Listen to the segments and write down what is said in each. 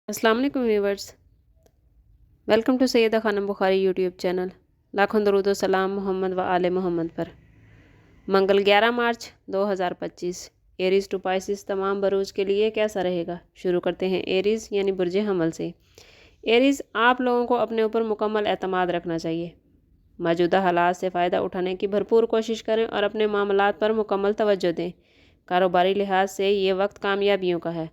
अस्सलाम वालेकुम viewers, welcome to Syeda Khanum Bukhari YouTube channel. लाखों दरूद व सलाम मोहम्मद व आले मोहम्मद पर। मंगल 11 मार्च 2025 एरीज़ टू पाइसिस तमाम बरूज के लिए कैसा रहेगा। शुरू करते हैं एरीज़ यानी बुर्ज हमल से। एरीज़, आप लोगों को अपने ऊपर मुकम्मल एतमाद रखना चाहिए। मौजूदा हालात से फ़ायदा उठाने की भरपूर कोशिश करें और अपने मामलात पर मुकम्मल तवज्जो दें। कारोबारी लिहाज से ये वक्त कामयाबियों का है।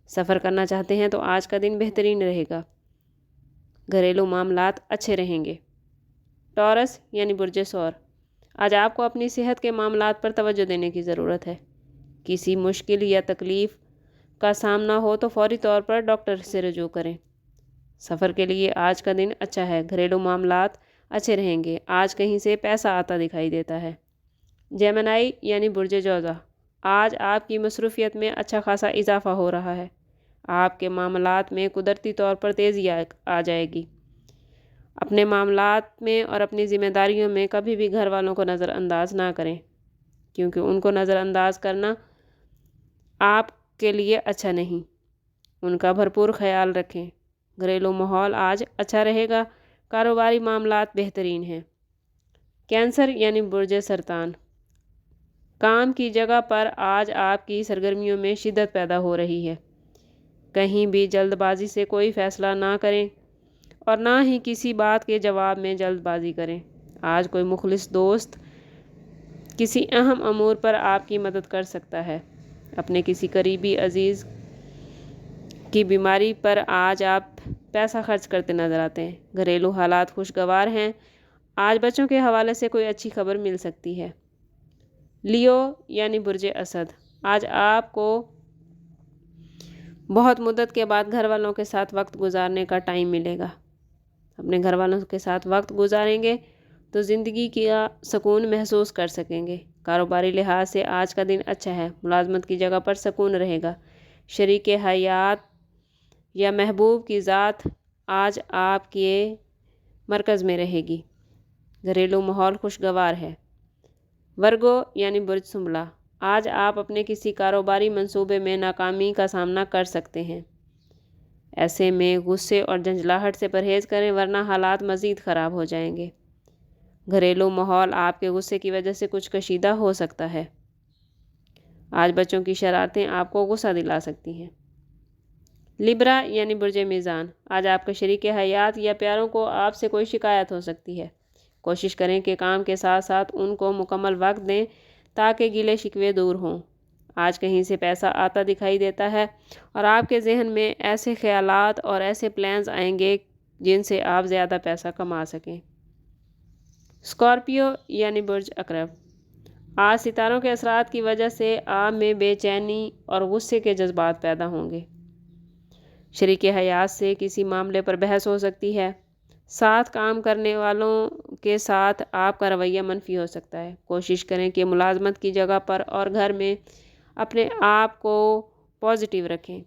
सफ़र करना चाहते हैं तो आज का दिन बेहतरीन रहेगा। घरेलू मामलात अच्छे रहेंगे। टॉरस यानी बुर्ज सौर, आज आपको अपनी सेहत के मामलात पर तवज्जो देने की ज़रूरत है। किसी मुश्किल या तकलीफ़ का सामना हो तो फौरी तौर पर डॉक्टर से रजू करें। सफ़र के लिए आज का दिन अच्छा है। घरेलू मामलात अच्छे रहेंगे। आज कहीं से पैसा आता दिखाई देता है। जेमिनी यानी बुर्ज जौज़ा, आज आपकी मसरूफ़ियत में अच्छा खासा इजाफ़ा हो रहा है। आपके मामलात में कुदरती तौर पर तेज़ी आ जाएगी। अपने मामलात में और अपनी ज़िम्मेदारियों में कभी भी घर वालों को नज़रअंदाज ना करें, क्योंकि उनको नज़रअंदाज करना आपके लिए अच्छा नहीं। उनका भरपूर ख्याल रखें। घरेलू माहौल आज अच्छा रहेगा। कारोबारी मामलात बेहतरीन हैं। कैंसर यानी बुर्ज सरतान, काम की जगह पर आज आपकी सरगर्मियों में शिद्दत पैदा हो रही है। कहीं भी जल्दबाजी से कोई फ़ैसला ना करें और ना ही किसी बात के जवाब में जल्दबाजी करें। आज कोई मुखलिस दोस्त किसी अहम अमूर पर आपकी मदद कर सकता है। अपने किसी करीबी अजीज़ की बीमारी पर आज आप पैसा खर्च करते नज़र आते हैं। घरेलू हालात खुशगवार हैं। आज बच्चों के हवाले से कोई अच्छी खबर मिल सकती है। लियो यानी बुर्ज असद, आज आपको बहुत मुद्दत के बाद घर वालों के साथ वक्त गुजारने का टाइम मिलेगा। अपने घर वालों के साथ वक्त गुजारेंगे तो ज़िंदगी का सुकून महसूस कर सकेंगे। कारोबारी लिहाज से आज का दिन अच्छा है। मुलाजमत की जगह पर सुकून रहेगा। शरीक हयात या महबूब की ज़ात आज आपके मरकज़ में रहेगी। घरेलू माहौल खुशगवार है। वर्गो यानी बुर्ज सुंबला, आज आप अपने किसी कारोबारी मंसूबे में नाकामी का सामना कर सकते हैं। ऐसे में गुस्से और झंझलाहट से परहेज़ करें, वरना हालात मज़ीद ख़राब हो जाएंगे। घरेलू माहौल आपके गुस्से की वजह से कुछ कशीदा हो सकता है। आज बच्चों की शरारतें आपको गुस्सा दिला सकती हैं। लिब्रा यानी बुर्ज मीज़ान, आज आपके शरीक हयात या प्यारों को आपसे कोई शिकायत हो सकती है। कोशिश करें कि काम के साथ साथ उनको मुकम्मल वक्त दें ताकि गिले शिकवे दूर हों। आज कहीं से पैसा आता दिखाई देता है और आपके जहन में ऐसे ख्यालात और ऐसे प्लान्स आएंगे जिनसे आप ज़्यादा पैसा कमा सकें। स्कॉर्पियो यानी बुर्ज अकरब, आज सितारों के असरात की वजह से आप में बेचैनी और गुस्से के जज्बात पैदा होंगे। शरीक हयात से किसी मामले पर बहस हो सकती है। साथ काम करने वालों के साथ आपका रवैया मनफी हो सकता है। कोशिश करें कि मुलाजमत की जगह पर और घर में अपने आप को पॉजिटिव रखें।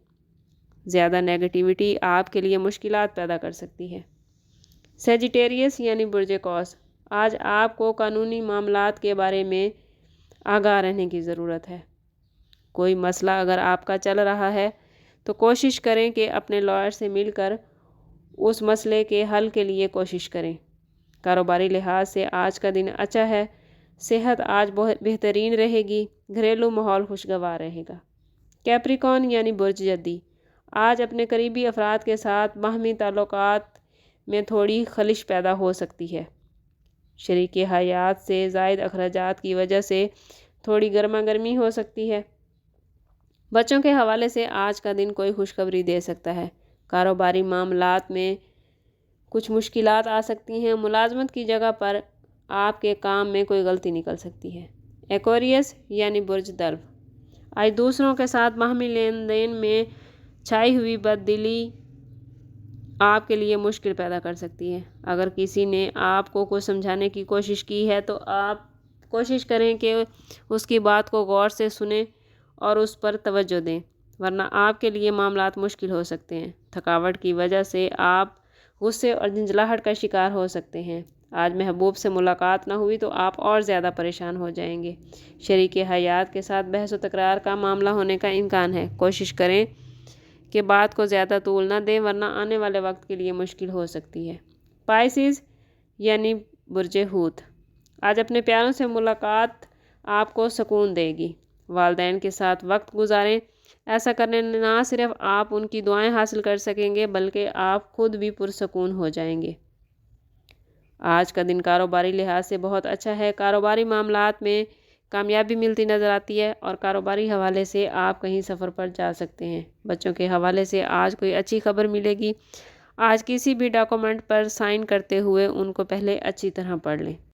ज़्यादा नेगेटिविटी आपके लिए मुश्किलात पैदा कर सकती है। सेजिटेरियस यानी बुर्ज कौस, आज आपको कानूनी मामलात के बारे में आगाह रहने की ज़रूरत है। कोई मसला अगर आपका चल रहा है तो कोशिश करें कि अपने लॉयर से मिलकर उस मसले के हल के लिए कोशिश करें। कारोबारी लिहाज से आज का दिन अच्छा है। सेहत आज बहुत बेहतरीन रहेगी। घरेलू माहौल खुशगवार रहेगा। कैप्रिकॉर्न यानी बुर्ज जद्दी, आज अपने करीबी अफराद के साथ बाहमी ताल्लुकात में थोड़ी खलिश पैदा हो सकती है। शरीक हयात से ज़ायद अखराजात की वजह से थोड़ी गर्मा गर्मी हो सकती है। बच्चों के हवाले से आज का दिन कोई खुशखबरी दे सकता है। कारोबारी मामलात में कुछ मुश्किलात आ सकती हैं। मुलाजमत की जगह पर आपके काम में कोई गलती निकल सकती है। एक्वेरियस यानी बुर्ज दल्फ, आज दूसरों के साथ बाहमी लेन देन में छाई हुई बददिली आपके लिए मुश्किल पैदा कर सकती है। अगर किसी ने आपको कुछ समझाने की कोशिश की है तो आप कोशिश करें कि उसकी बात को गौर से सुनें और उस पर तवज्जो दें, वरना आपके लिए मामलात मुश्किल हो सकते हैं। थकावट की वजह से आप गुस्से और झंझलाहट का शिकार हो सकते हैं। आज महबूब से मुलाकात ना हुई तो आप और ज़्यादा परेशान हो जाएंगे। शरीक हयात के साथ बहस व तकरार का मामला होने का इम्कान है। कोशिश करें کہ بات کو زیادہ طول نہ دیں ورنہ آنے والے وقت کے لیے مشکل ہو سکتی ہے۔ پائسیز یعنی برج حوت، آج اپنے پیاروں سے ملاقات آپ کو سکون دے گی۔ والدین کے ساتھ وقت گزاریں، ایسا کرنے نہ صرف آپ ان کی دعائیں حاصل کر سکیں گے بلکہ آپ خود بھی پرسکون ہو جائیں گے۔ آج کا دن کاروباری لحاظ سے بہت اچھا ہے، کاروباری معاملات میں کامیابی ملتی نظر آتی ہے اور کاروباری حوالے سے آپ کہیں سفر پر جا سکتے ہیں۔ بچوں کے حوالے سے آج کوئی اچھی خبر ملے گی۔ آج کسی بھی ڈاکومنٹ پر سائن کرتے ہوئے ان کو پہلے اچھی طرح پڑھ لیں۔